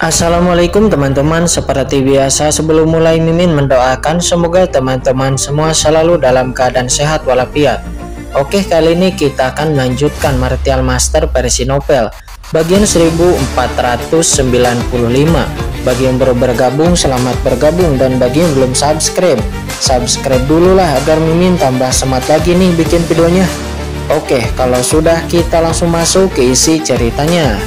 Assalamualaikum teman-teman, seperti biasa sebelum mulai Mimin mendoakan semoga teman-teman semua selalu dalam keadaan sehat walafiat. Oke, kali ini kita akan melanjutkan Martial Master versi novel bagian 1495. Bagi yang baru bergabung, selamat bergabung, dan bagi yang belum subscribe dulu lah agar Mimin tambah semangat lagi nih bikin videonya. Oke, kalau sudah kita langsung masuk ke isi ceritanya.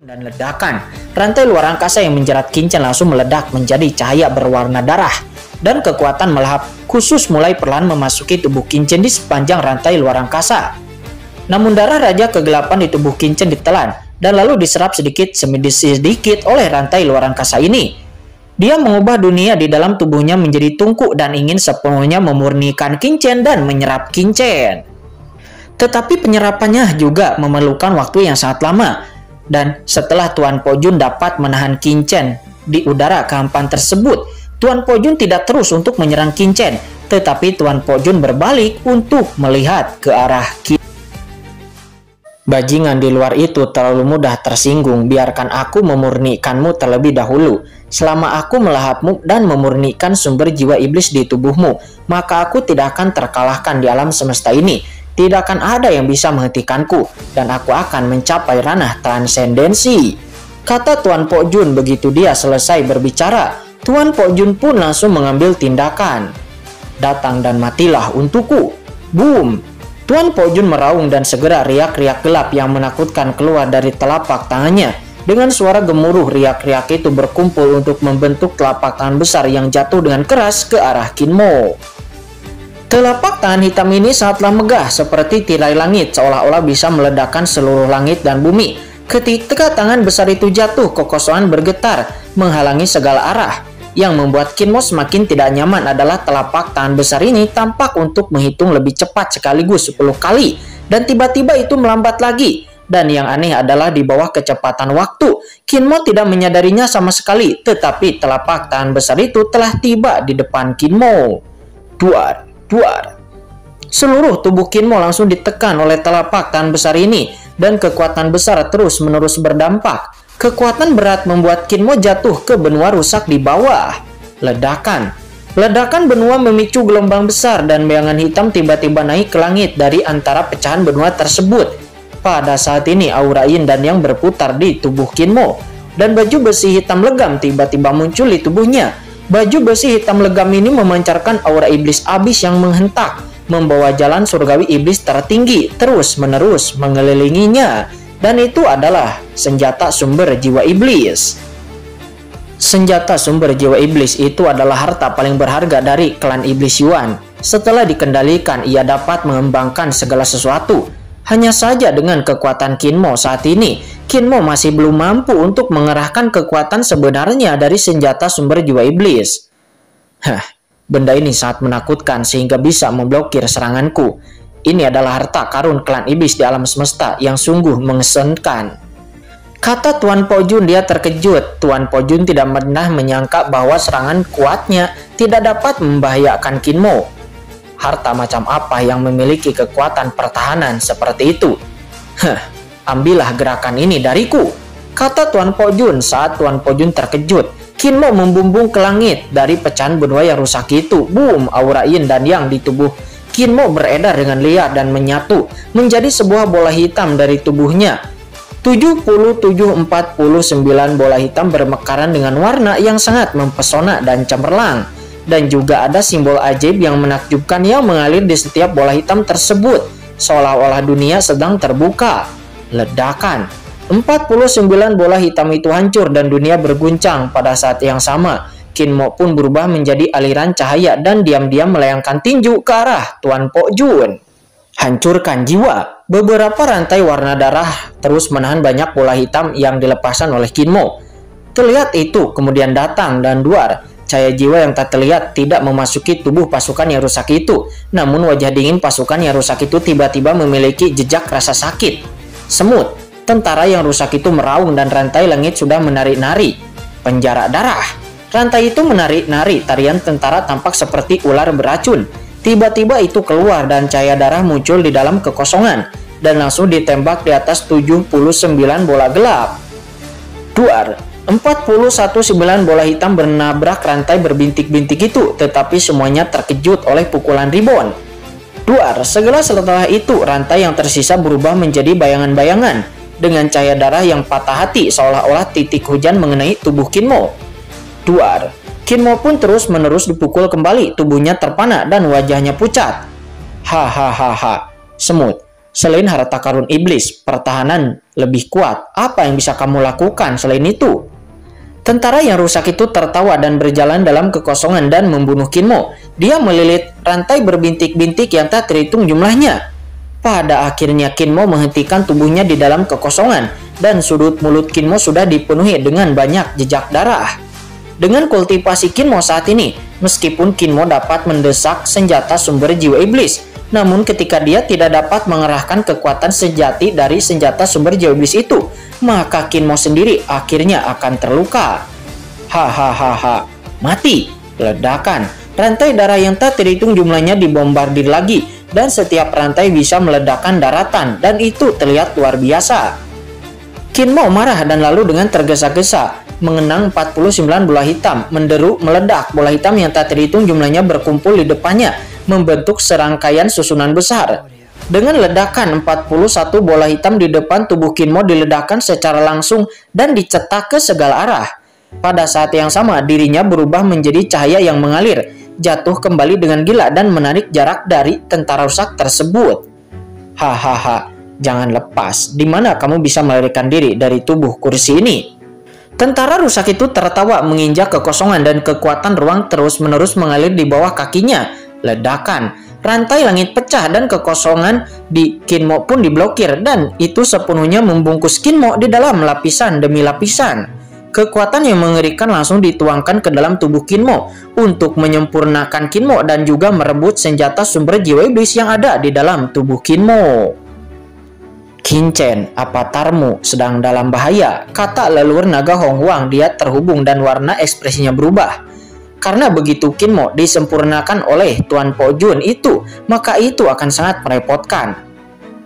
Dan ledakan, rantai luar angkasa yang menjerat Qin-Chen langsung meledak menjadi cahaya berwarna darah, dan kekuatan melahap khusus mulai perlahan memasuki tubuh Qin-Chen di sepanjang rantai luar angkasa. Namun darah raja kegelapan di tubuh Qin-Chen ditelan dan lalu diserap sedikit demi sedikit oleh rantai luar angkasa ini. Dia mengubah dunia di dalam tubuhnya menjadi tungku dan ingin sepenuhnya memurnikan Qin-Chen dan menyerap Qin-Chen. Tetapi penyerapannya juga memerlukan waktu yang sangat lama. Dan setelah Tuan Po Jun dapat menahan Qin-Chen di udara kehampaan tersebut, Tuan Po Jun tidak terus untuk menyerang Qin-Chen, tetapi Tuan Po Jun berbalik untuk melihat ke arah Qin. Bajingan di luar itu terlalu mudah tersinggung, biarkan aku memurnikanmu terlebih dahulu. Selama aku melahapmu dan memurnikan sumber jiwa iblis di tubuhmu, maka aku tidak akan terkalahkan di alam semesta ini. Tidak akan ada yang bisa menghentikanku, dan aku akan mencapai ranah transendensi, kata Tuan Po Jun. Begitu dia selesai berbicara, Tuan Po Jun pun langsung mengambil tindakan. Datang dan matilah untukku. Boom! Tuan Po Jun meraung dan segera riak-riak gelap yang menakutkan keluar dari telapak tangannya. Dengan suara gemuruh, riak-riak itu berkumpul untuk membentuk telapak tangan besar yang jatuh dengan keras ke arah Qin Mo. Telapak tangan hitam ini sangatlah megah seperti tirai langit, seolah-olah bisa meledakkan seluruh langit dan bumi. Ketika tangan besar itu jatuh, kekosongan bergetar menghalangi segala arah. Yang membuat Qin Mo semakin tidak nyaman adalah telapak tangan besar ini tampak untuk menghitung lebih cepat sekaligus 10 kali, dan tiba-tiba itu melambat lagi. Dan yang aneh adalah di bawah kecepatan waktu, Qin Mo tidak menyadarinya sama sekali, tetapi telapak tangan besar itu telah tiba di depan Qin Mo. Duar. Seluruh tubuh Qin Mo langsung ditekan oleh telapak tangan besar ini, dan kekuatan besar terus-menerus berdampak. Kekuatan berat membuat Qin Mo jatuh ke benua rusak di bawah. Ledakan benua memicu gelombang besar, dan bayangan hitam tiba-tiba naik ke langit dari antara pecahan benua tersebut. Pada saat ini aura yin dan yang berputar di tubuh Qin Mo, dan baju besi hitam legam tiba-tiba muncul di tubuhnya. Baju besi hitam legam ini memancarkan aura iblis abis yang menghentak, membawa jalan surgawi iblis tertinggi terus-menerus mengelilinginya. Dan itu adalah senjata sumber jiwa iblis. Senjata sumber jiwa iblis itu adalah harta paling berharga dari klan iblis Yuan. Setelah dikendalikan, ia dapat mengembangkan segala sesuatu. Hanya saja dengan kekuatan Qin Mo saat ini, Qin Mo masih belum mampu untuk mengerahkan kekuatan sebenarnya dari senjata sumber jiwa iblis. Benda ini sangat menakutkan sehingga bisa memblokir seranganku. Ini adalah harta karun klan iblis di alam semesta yang sungguh mengesankan, kata Tuan Po Jun. Dia terkejut. Tuan Po Jun tidak pernah menyangka bahwa serangan kuatnya tidak dapat membahayakan Qin Mo. Harta macam apa yang memiliki kekuatan pertahanan seperti itu? Ambillah gerakan ini dariku, kata Tuan Po Jun. Saat Tuan Po Jun terkejut, Qin Mo membumbung ke langit dari pecahan benua yang rusak itu. Boom! Aura yin dan yang di tubuh Qin Mo beredar dengan liar dan menyatu menjadi sebuah bola hitam dari tubuhnya. 7749 bola hitam bermekaran dengan warna yang sangat mempesona dan cemerlang. Dan juga ada simbol ajaib yang menakjubkan yang mengalir di setiap bola hitam tersebut, seolah-olah dunia sedang terbuka. Ledakan. 49 bola hitam itu hancur dan dunia berguncang. Pada saat yang sama, Qin Mo pun berubah menjadi aliran cahaya dan diam-diam melayangkan tinju ke arah Tuan Po Jun. Hancurkan jiwa. Beberapa rantai warna darah terus menahan banyak bola hitam yang dilepaskan oleh Qin Mo. Terlihat itu kemudian datang dan duar. Cahaya jiwa yang tak terlihat tidak memasuki tubuh pasukan yang rusak itu. Namun wajah dingin pasukan yang rusak itu tiba-tiba memiliki jejak rasa sakit. Semut, tentara yang rusak itu meraung dan rantai langit sudah menari-nari. Penjara darah. Rantai itu menari-nari, tarian tentara tampak seperti ular beracun. Tiba-tiba itu keluar dan cahaya darah muncul di dalam kekosongan dan langsung ditembak di atas 79 bola gelap. Duar, 41 bola hitam bernabrak rantai berbintik-bintik itu, tetapi semuanya terkejut oleh pukulan ribon. Duar, segera setelah itu rantai yang tersisa berubah menjadi bayangan-bayangan dengan cahaya darah yang patah hati seolah-olah titik hujan mengenai tubuh Kinmo. Duar, Kinmo pun terus-menerus dipukul kembali, tubuhnya terpana dan wajahnya pucat. Hahaha, semut. Selain harta karun iblis, pertahanan lebih kuat. Apa yang bisa kamu lakukan selain itu? Tentara yang rusak itu tertawa dan berjalan dalam kekosongan dan membunuh Kinmo. Dia melilit rantai berbintik-bintik yang tak terhitung jumlahnya. Pada akhirnya Kinmo menghentikan tubuhnya di dalam kekosongan dan sudut mulut Kinmo sudah dipenuhi dengan banyak jejak darah. Dengan kultivasi Kinmo saat ini, meskipun Kinmo dapat mendesak senjata sumber jiwa iblis, namun ketika dia tidak dapat mengerahkan kekuatan sejati dari senjata sumber jiwa iblis itu, maka Kinmo sendiri akhirnya akan terluka. Hahaha, mati. Ledakan. Rantai darah yang tak terhitung jumlahnya dibombardir lagi, dan setiap rantai bisa meledakkan daratan, dan itu terlihat luar biasa. Kinmo marah dan lalu dengan tergesa-gesa mengenang 49 bola hitam, menderu meledak. Bola hitam yang tak terhitung jumlahnya berkumpul di depannya, membentuk serangkaian susunan besar. Dengan ledakan, 41 bola hitam di depan tubuh Kinmo diledakkan secara langsung dan dicetak ke segala arah. Pada saat yang sama, dirinya berubah menjadi cahaya yang mengalir, jatuh kembali dengan gila dan menarik jarak dari tentara rusak tersebut. Hahaha, jangan lepas. Di mana kamu bisa melarikan diri dari tubuh kursi ini? Tentara rusak itu tertawa menginjak kekosongan dan kekuatan ruang terus-menerus mengalir di bawah kakinya. Ledakan, rantai langit pecah dan kekosongan di Kinmo pun diblokir, dan itu sepenuhnya membungkus Kinmo di dalam lapisan demi lapisan. Kekuatan yang mengerikan langsung dituangkan ke dalam tubuh Kinmo untuk menyempurnakan Kinmo dan juga merebut senjata sumber jiwa iblis yang ada di dalam tubuh Kinmo. Kinchen, avatarmu sedang dalam bahaya, kata leluhur naga Honghuang. Dia terhubung dan warna ekspresinya berubah. Karena begitu Kinmo disempurnakan oleh Tuan Po Jun itu, maka itu akan sangat merepotkan.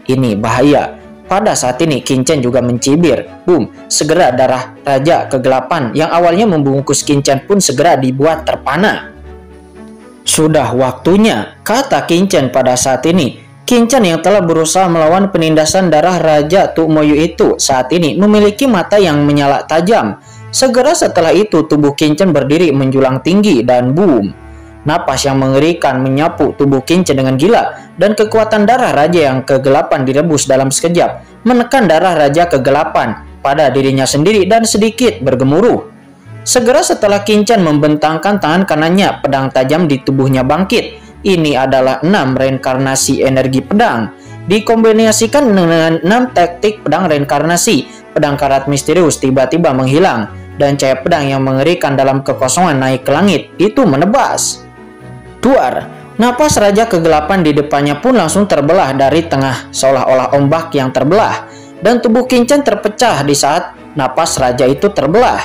Ini bahaya. Pada saat ini Kinchen juga mencibir. Boom, segera darah Raja Kegelapan yang awalnya membungkus Kinchen pun segera dibuat terpana. Sudah waktunya, kata Kinchen pada saat ini. Kinchen yang telah berusaha melawan penindasan darah Raja Tukmoyu itu saat ini memiliki mata yang menyala tajam. Segera setelah itu tubuh Kinchen berdiri menjulang tinggi dan boom. Napas yang mengerikan menyapu tubuh Kinchen dengan gila, dan kekuatan darah Raja yang kegelapan direbus dalam sekejap, menekan darah Raja Kegelapan pada dirinya sendiri dan sedikit bergemuruh. Segera setelah Kinchen membentangkan tangan kanannya, pedang tajam di tubuhnya bangkit. Ini adalah 6 reinkarnasi energi pedang. Dikombinasikan dengan 6 taktik pedang reinkarnasi, pedang karat misterius tiba-tiba menghilang, dan cahaya pedang yang mengerikan dalam kekosongan naik ke langit, itu menebas. Duar, napas Raja Kegelapan di depannya pun langsung terbelah dari tengah, seolah-olah ombak yang terbelah, dan tubuh Kinchen terpecah di saat napas Raja itu terbelah.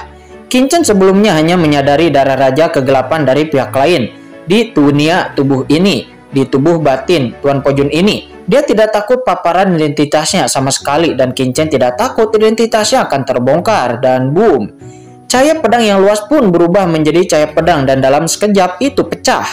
Kinchen sebelumnya hanya menyadari darah Raja Kegelapan dari pihak lain. Di dunia tubuh ini, di tubuh batin Tuan Po Jun ini, dia tidak takut paparan identitasnya sama sekali, dan Kinchen tidak takut identitasnya akan terbongkar, dan boom. Cahaya pedang yang luas pun berubah menjadi cahaya pedang dan dalam sekejap itu pecah.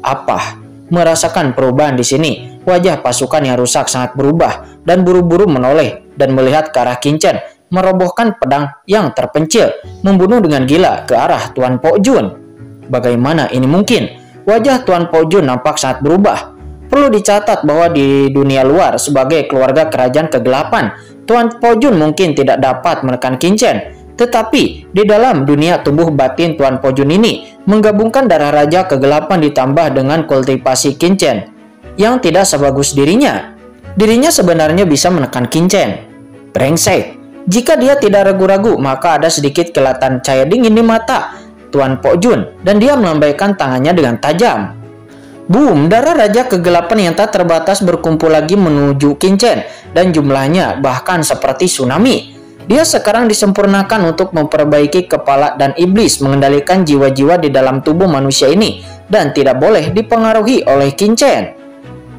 Apa? Merasakan perubahan di sini, wajah pasukan yang rusak sangat berubah dan buru-buru menoleh dan melihat ke arah Kinchen, merobohkan pedang yang terpencil, membunuh dengan gila ke arah Tuan Po Jun. Bagaimana ini mungkin? Wajah Tuan Po Jun nampak sangat berubah. Perlu dicatat bahwa di dunia luar sebagai keluarga kerajaan kegelapan, Tuan Po Jun mungkin tidak dapat menekan Kinchen. Tetapi di dalam dunia tubuh batin Tuan Po Jun ini, menggabungkan darah Raja Kegelapan ditambah dengan kultivasi Kinchen yang tidak sebagus dirinya. Dirinya sebenarnya bisa menekan Kinchen. Brengsek. Jika dia tidak ragu-ragu, maka ada sedikit kelihatan cahaya dingin di mata Tuan Po Jun, dan dia melambaikan tangannya dengan tajam. Boom, darah Raja Kegelapan yang tak terbatas berkumpul lagi menuju Kinchen, dan jumlahnya bahkan seperti tsunami. Dia sekarang disempurnakan untuk memperbaiki kepala dan iblis, mengendalikan jiwa-jiwa di dalam tubuh manusia ini, dan tidak boleh dipengaruhi oleh Qinchen.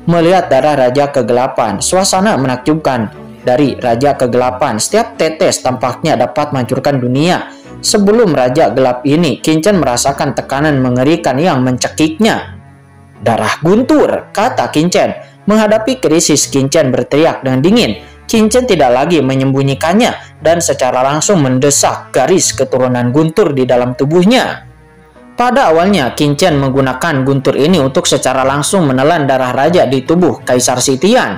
Melihat darah Raja Kegelapan, suasana menakjubkan dari Raja Kegelapan. Setiap tetes tampaknya dapat menghancurkan dunia. Sebelum Raja Gelap ini, Qinchen merasakan tekanan mengerikan yang mencekiknya. Darah guntur, kata Qinchen. Menghadapi krisis, Qinchen berteriak dengan dingin. Qinchen tidak lagi menyembunyikannya dan secara langsung mendesak garis keturunan guntur di dalam tubuhnya. Pada awalnya, Qinchen menggunakan guntur ini untuk secara langsung menelan darah raja di tubuh Kaisar Sitian.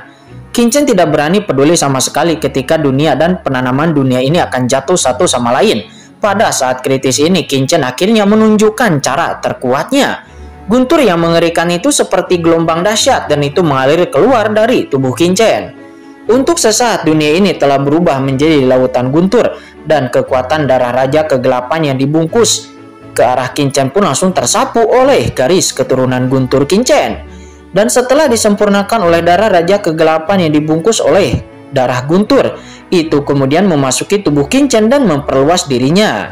Qinchen tidak berani peduli sama sekali ketika dunia dan penanaman dunia ini akan jatuh satu sama lain. Pada saat kritis ini, Qinchen akhirnya menunjukkan cara terkuatnya. Guntur yang mengerikan itu seperti gelombang dahsyat dan itu mengalir keluar dari tubuh Qinchen. Untuk sesaat dunia ini telah berubah menjadi lautan guntur dan kekuatan darah Raja Kegelapan yang dibungkus ke arah Qinchen pun langsung tersapu oleh garis keturunan guntur Qinchen. Dan setelah disempurnakan oleh darah Raja Kegelapan yang dibungkus oleh darah guntur, itu kemudian memasuki tubuh Qinchen dan memperluas dirinya.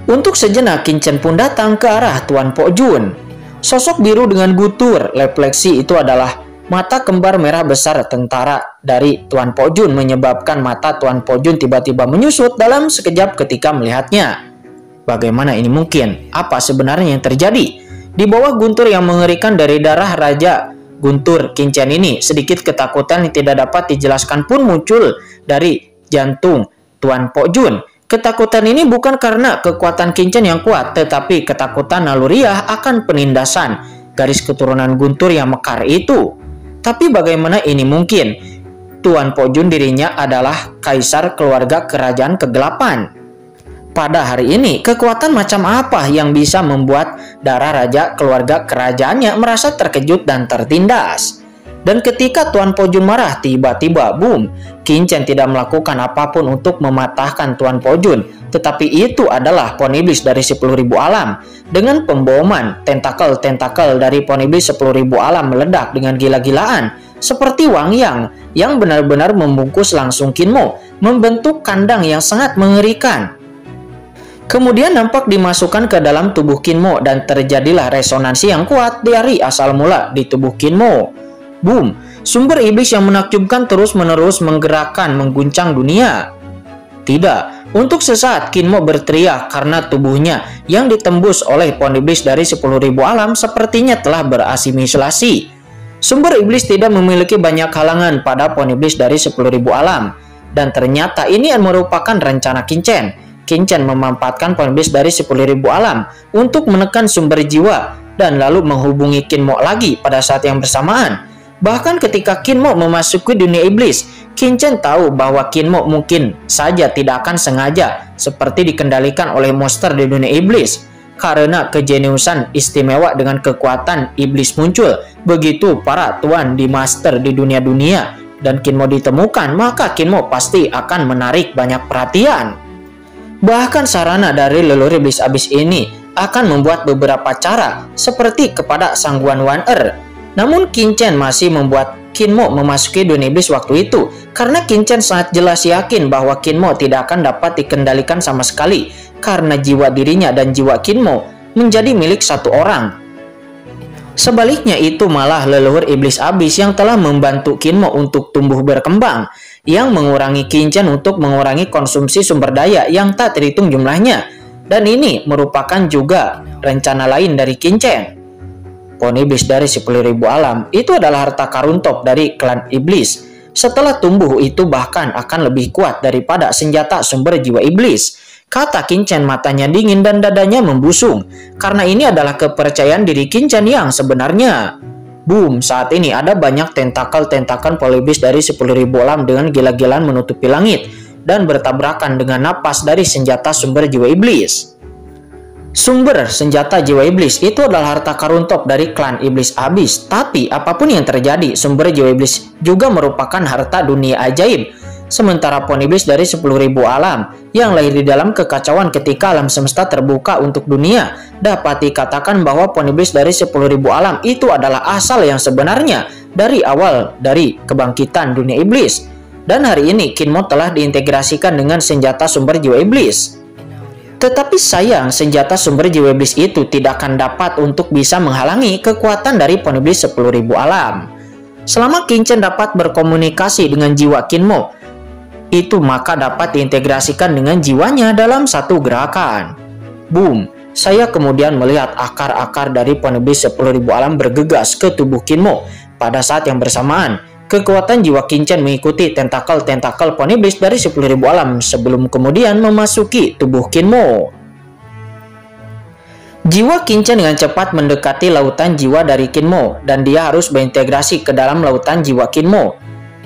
Untuk sejenak Qinchen pun datang ke arah Tuan Po Jun. Sosok biru dengan guntur refleksi itu adalah mata kembar merah besar tentara dari Tuan Po Jun, menyebabkan mata Tuan Po Jun tiba-tiba menyusut dalam sekejap ketika melihatnya. Bagaimana ini mungkin? Apa sebenarnya yang terjadi? Di bawah guntur yang mengerikan dari darah Raja Guntur Qinchen ini, sedikit ketakutan yang tidak dapat dijelaskan pun muncul dari jantung Tuan Po Jun. Ketakutan ini bukan karena kekuatan Qinchen yang kuat, tetapi ketakutan naluriah akan penindasan garis keturunan guntur yang mekar itu. Tapi bagaimana ini mungkin? Tuan Po Jun dirinya adalah kaisar keluarga kerajaan kegelapan. Pada hari ini, kekuatan macam apa yang bisa membuat darah raja keluarga kerajaannya merasa terkejut dan tertindas? Dan ketika Tuan Po Jun marah, tiba-tiba boom, Qinchen tidak melakukan apapun untuk mematahkan Tuan Po Jun, tetapi itu adalah pohon iblis dari 10.000 alam. Dengan pemboman, tentakel-tentakel dari pohon iblis 10.000 alam meledak dengan gila-gilaan, seperti Wang Yang yang benar-benar membungkus langsung Qin Mo, membentuk kandang yang sangat mengerikan. Kemudian nampak dimasukkan ke dalam tubuh Qin Mo dan terjadilah resonansi yang kuat dari asal mula di tubuh Qin Mo. Boom, sumber iblis yang menakjubkan terus-menerus menggerakkan, mengguncang dunia. Tidak, untuk sesaat Qin Mo berteriak karena tubuhnya yang ditembus oleh pohon iblis dari 10.000 alam sepertinya telah berasimilasi. Sumber iblis tidak memiliki banyak halangan pada pohon iblis dari 10.000 alam. Dan ternyata ini merupakan rencana Qinchen. Qinchen memanfaatkan pohon iblis dari 10.000 alam untuk menekan sumber jiwa dan lalu menghubungi Qin Mo lagi pada saat yang bersamaan. Bahkan ketika Qin Mo memasuki dunia iblis, Qinchen tahu bahwa Qin Mo mungkin saja tidak akan sengaja seperti dikendalikan oleh monster di dunia iblis. Karena kejeniusan istimewa dengan kekuatan iblis muncul, begitu para tuan di master di dunia-dunia dan Qin Mo ditemukan, maka Qin Mo pasti akan menarik banyak perhatian. Bahkan sarana dari leluhur iblis abis ini akan membuat beberapa cara seperti kepada Sang Guan Wan Namun Qinchen masih membuat Qin Mo memasuki dunia iblis waktu itu karena Qinchen sangat jelas yakin bahwa Qin Mo tidak akan dapat dikendalikan sama sekali karena jiwa dirinya dan jiwa Qin Mo menjadi milik satu orang. Sebaliknya itu malah leluhur iblis abis yang telah membantu Qin Mo untuk tumbuh berkembang, yang mengurangi Qinchen untuk mengurangi konsumsi sumber daya yang tak terhitung jumlahnya. Dan ini merupakan juga rencana lain dari Qinchen. Pohon iblis dari 10.000 alam itu adalah harta karun top dari klan iblis. Setelah tumbuh itu bahkan akan lebih kuat daripada senjata sumber jiwa iblis. Kata Qinchen, matanya dingin dan dadanya membusung. Karena ini adalah kepercayaan diri Qinchen yang sebenarnya. Boom, saat ini ada banyak tentakel-tentakel polibis dari 10.000 alam dengan gila-gilaan menutupi langit dan bertabrakan dengan napas dari senjata sumber jiwa iblis. Sumber senjata jiwa iblis itu adalah harta karun top dari klan iblis abis. Tapi apapun yang terjadi, sumber jiwa iblis juga merupakan harta dunia ajaib. Sementara pohon iblis dari 10.000 alam yang lahir di dalam kekacauan ketika alam semesta terbuka untuk dunia, dapat dikatakan bahwa pohon iblis dari 10.000 alam itu adalah asal yang sebenarnya dari awal dari kebangkitan dunia iblis. Dan hari ini Qin Mo telah diintegrasikan dengan senjata sumber jiwa iblis. Tetapi sayang, senjata sumber jiwa iblis itu tidak akan dapat untuk bisa menghalangi kekuatan dari pohon iblis 10.000 alam. Selama Qin-Chen dapat berkomunikasi dengan jiwa Qin-Mo, itu maka dapat diintegrasikan dengan jiwanya dalam satu gerakan. Boom! Saya kemudian melihat akar-akar dari pohon iblis 10.000 alam bergegas ke tubuh Qin-Mo. Pada saat yang bersamaan, kekuatan jiwa Qin-Chen mengikuti tentakel-tentakel pohon iblis dari 10.000 alam sebelum kemudian memasuki tubuh Qin-Mo. Jiwa Qin-Chen dengan cepat mendekati lautan jiwa dari Qin-Mo dan dia harus berintegrasi ke dalam lautan jiwa Qin-Mo.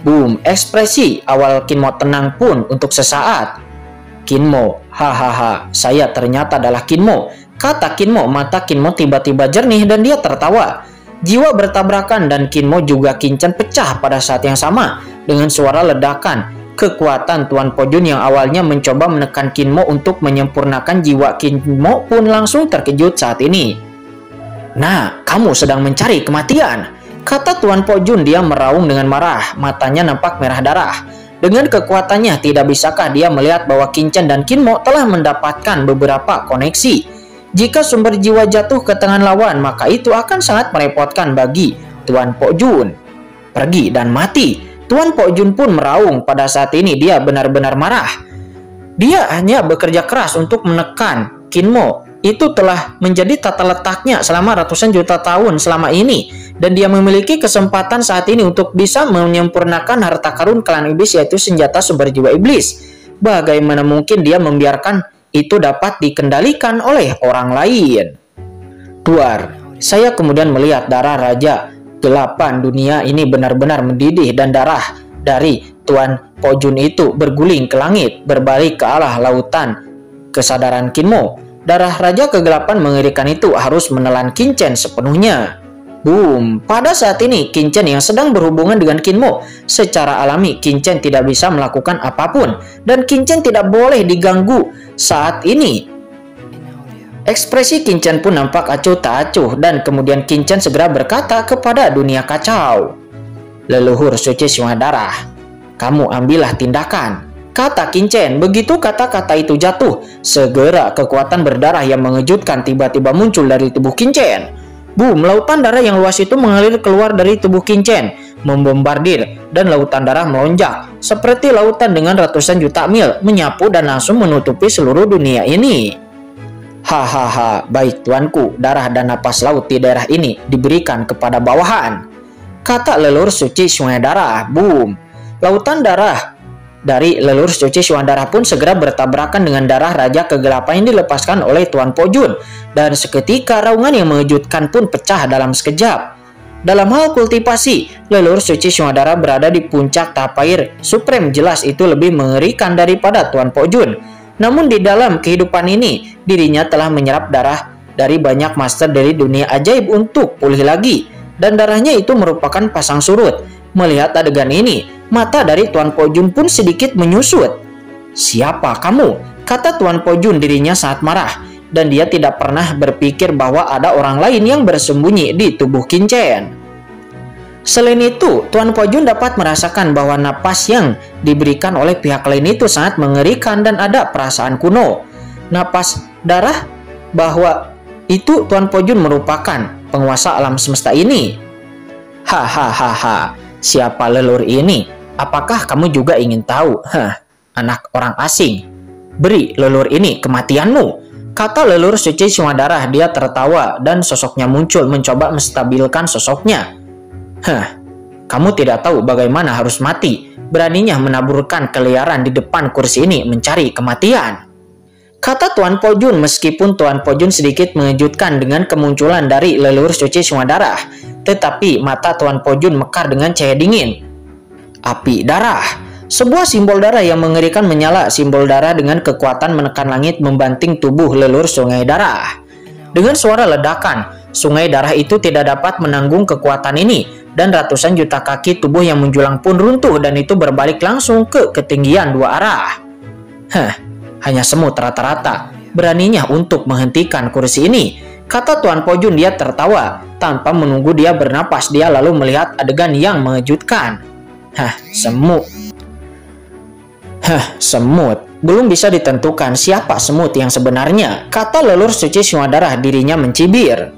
Boom, ekspresi awal Qin-Mo tenang pun untuk sesaat. Qin-Mo, hahaha, saya ternyata adalah Qin-Mo, kata Qin-Mo. Mata Qin-Mo tiba-tiba jernih dan dia tertawa. Jiwa bertabrakan dan Qin-Mo juga Qin-Chen pecah pada saat yang sama dengan suara ledakan. Kekuatan Tuan Po Jun yang awalnya mencoba menekan Qin-Mo untuk menyempurnakan jiwa Qin-Mo pun langsung terkejut saat ini. Nah, kamu sedang mencari kematian, kata Tuan Po Jun. Dia meraung dengan marah, matanya nampak merah darah. Dengan kekuatannya, tidak bisakah dia melihat bahwa Qin-Chen dan Qin-Mo telah mendapatkan beberapa koneksi? Jika sumber jiwa jatuh ke tangan lawan, maka itu akan sangat merepotkan bagi Tuan Po Jun. Pergi dan mati. Tuan Po Jun pun meraung. Pada saat ini dia benar-benar marah. Dia hanya bekerja keras untuk menekan Qin-Mo. Itu telah menjadi tata letaknya selama ratusan juta tahun selama ini. Dan dia memiliki kesempatan saat ini untuk bisa menyempurnakan harta karun klan iblis, yaitu senjata sumber jiwa iblis. Bagaimana mungkin dia membiarkan itu dapat dikendalikan oleh orang lain? Tuar, saya kemudian melihat darah Raja Gelapan dunia ini benar-benar mendidih dan darah dari Tuan Po Jun itu berguling ke langit, berbalik ke arah lautan kesadaran Qin-Mo. Darah Raja Kegelapan mengerikan itu harus menelan Qin-Chen sepenuhnya. Boom! Pada saat ini Qin-Chen yang sedang berhubungan dengan Qin-Mo. Secara alami Qin-Chen tidak bisa melakukan apapun dan Qin-Chen tidak boleh diganggu saat ini. Ekspresi Qin-Chen pun nampak acuh tak acuh dan kemudian Qin-Chen segera berkata kepada dunia kacau, "Leluhur suci sungai darah, kamu ambillah tindakan," kata Qin-Chen. Begitu kata-kata itu jatuh, segera kekuatan berdarah yang mengejutkan tiba-tiba muncul dari tubuh Qin-Chen. Boom! Lautan darah yang luas itu mengalir keluar dari tubuh Qin-Chen, membombardir, dan lautan darah melonjak seperti lautan dengan ratusan juta mil, menyapu dan langsung menutupi seluruh dunia ini. Hahaha, baik tuanku, darah dan napas laut di daerah ini diberikan kepada bawahan, kata leluhur suci sungai darah. Boom! Lautan darah dari leluhur suci sungai darah pun segera bertabrakan dengan darah Raja Kegelapan yang dilepaskan oleh Tuan Po Jun, dan seketika raungan yang mengejutkan pun pecah dalam sekejap. Dalam hal kultivasi, leluhur suci sungai darah berada di puncak tahap air supreme. Jelas itu lebih mengerikan daripada Tuan Po Jun. Namun di dalam kehidupan ini, dirinya telah menyerap darah dari banyak master dari dunia ajaib untuk pulih lagi. Dan darahnya itu merupakan pasang surut. Melihat adegan ini, mata dari Tuan Po Jun pun sedikit menyusut. "Siapa kamu?" kata Tuan Po Jun. Dirinya sangat marah. Dan dia tidak pernah berpikir bahwa ada orang lain yang bersembunyi di tubuh Qin-Chen. Selain itu, Tuan Po Jun dapat merasakan bahwa napas yang diberikan oleh pihak lain itu sangat mengerikan dan ada perasaan kuno. Napas darah bahwa itu Tuan Po Jun merupakan penguasa alam semesta ini. Hahaha, siapa leluhur ini? Apakah kamu juga ingin tahu? Anak orang asing. Beri leluhur ini kematianmu, kata leluhur suci sungai darah. Dia tertawa dan sosoknya muncul mencoba menstabilkan sosoknya. Kamu tidak tahu bagaimana harus mati. Beraninya menaburkan keliaran di depan kursi ini mencari kematian, kata Tuan Po Jun. Meskipun Tuan Po Jun sedikit mengejutkan dengan kemunculan dari leluhur suci sungai darah, tetapi mata Tuan Po Jun mekar dengan cahaya dingin. Api darah, sebuah simbol darah yang mengerikan menyala. Simbol darah dengan kekuatan menekan langit membanting tubuh leluhur sungai darah. Dengan suara ledakan, sungai darah itu tidak dapat menanggung kekuatan ini. Dan ratusan juta kaki tubuh yang menjulang pun runtuh dan itu berbalik langsung ke ketinggian 2 arah. Hanya semut rata-rata beraninya untuk menghentikan kursi ini, kata Tuan Po Jun. Dia tertawa tanpa menunggu dia bernapas. Dia lalu melihat adegan yang mengejutkan. Semut. Belum bisa ditentukan siapa semut yang sebenarnya, kata leluhur suci Sungai dirinya mencibir.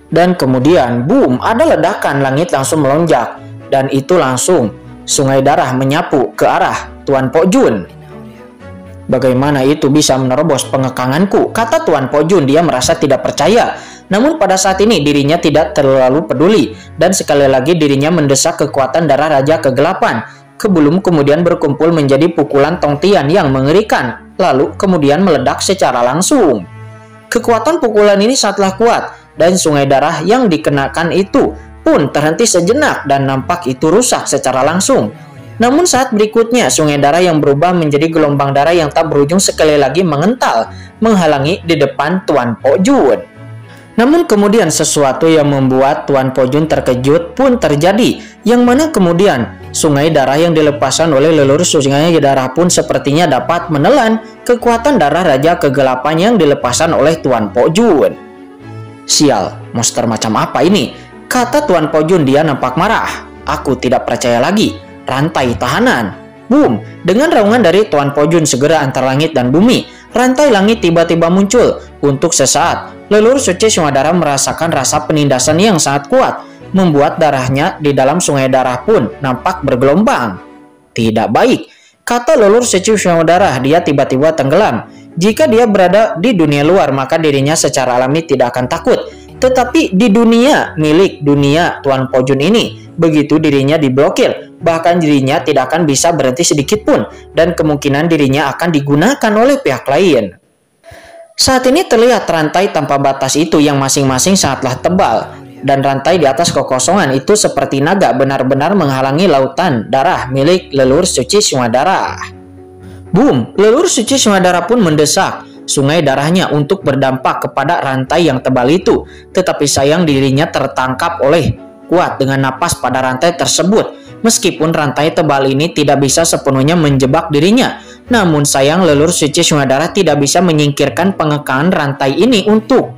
Dan kemudian, boom, ada ledakan, langit langsung melonjak. Dan itu langsung Sungai Darah menyapu ke arah Tuan Pok Jun. Bagaimana itu bisa menerobos pengekanganku, kata Tuan Pok Jun. Dia merasa tidak percaya. Namun pada saat ini dirinya tidak terlalu peduli. Dan sekali lagi dirinya mendesak kekuatan darah Raja Kegelapan. Sebelum kemudian berkumpul menjadi pukulan Tong Tian yang mengerikan, lalu kemudian meledak secara langsung. Kekuatan pukulan ini sangatlah kuat, dan Sungai Darah yang dikenakan itu pun terhenti sejenak dan nampak itu rusak secara langsung. Namun saat berikutnya, Sungai Darah yang berubah menjadi gelombang darah yang tak berujung sekali lagi mengental, menghalangi di depan Tuan Pok Jun. Namun kemudian sesuatu yang membuat Tuan Pok Jun terkejut pun terjadi, yang mana kemudian Sungai Darah yang dilepaskan oleh leluhur Sungai Darah pun sepertinya dapat menelan kekuatan darah Raja Kegelapan yang dilepaskan oleh Tuan Pok Jun. Sial, monster macam apa ini? Kata Tuan Pok Jun, dia nampak marah. Aku tidak percaya lagi. Rantai tahanan. Boom, dengan raungan dari Tuan Pok Jun segera antar langit dan bumi, rantai langit tiba-tiba muncul. Untuk sesaat, leluhur suci Sungai Darah merasakan rasa penindasan yang sangat kuat, membuat darahnya di dalam Sungai Darah pun nampak bergelombang. Tidak baik, kata leluhur suci Sungai Darah, dia tiba-tiba tenggelam. Jika dia berada di dunia luar, maka dirinya secara alami tidak akan takut. Tetapi di dunia milik dunia Tuan Pok Jun ini, begitu dirinya diblokir, bahkan dirinya tidak akan bisa berhenti sedikit pun, dan kemungkinan dirinya akan digunakan oleh pihak lain. Saat ini terlihat rantai tanpa batas itu yang masing-masing sangatlah tebal, dan rantai di atas kekosongan itu seperti naga benar-benar menghalangi lautan darah milik leluhur suci Sungai Darah. Boom, leluhur suci Sungai Darah pun mendesak Sungai Darahnya untuk berdampak kepada rantai yang tebal itu, tetapi sayang dirinya tertangkap oleh kuat dengan napas pada rantai tersebut. Meskipun rantai tebal ini tidak bisa sepenuhnya menjebak dirinya, namun sayang leluhur suci Sungai Darah tidak bisa menyingkirkan pengekangan rantai ini untuk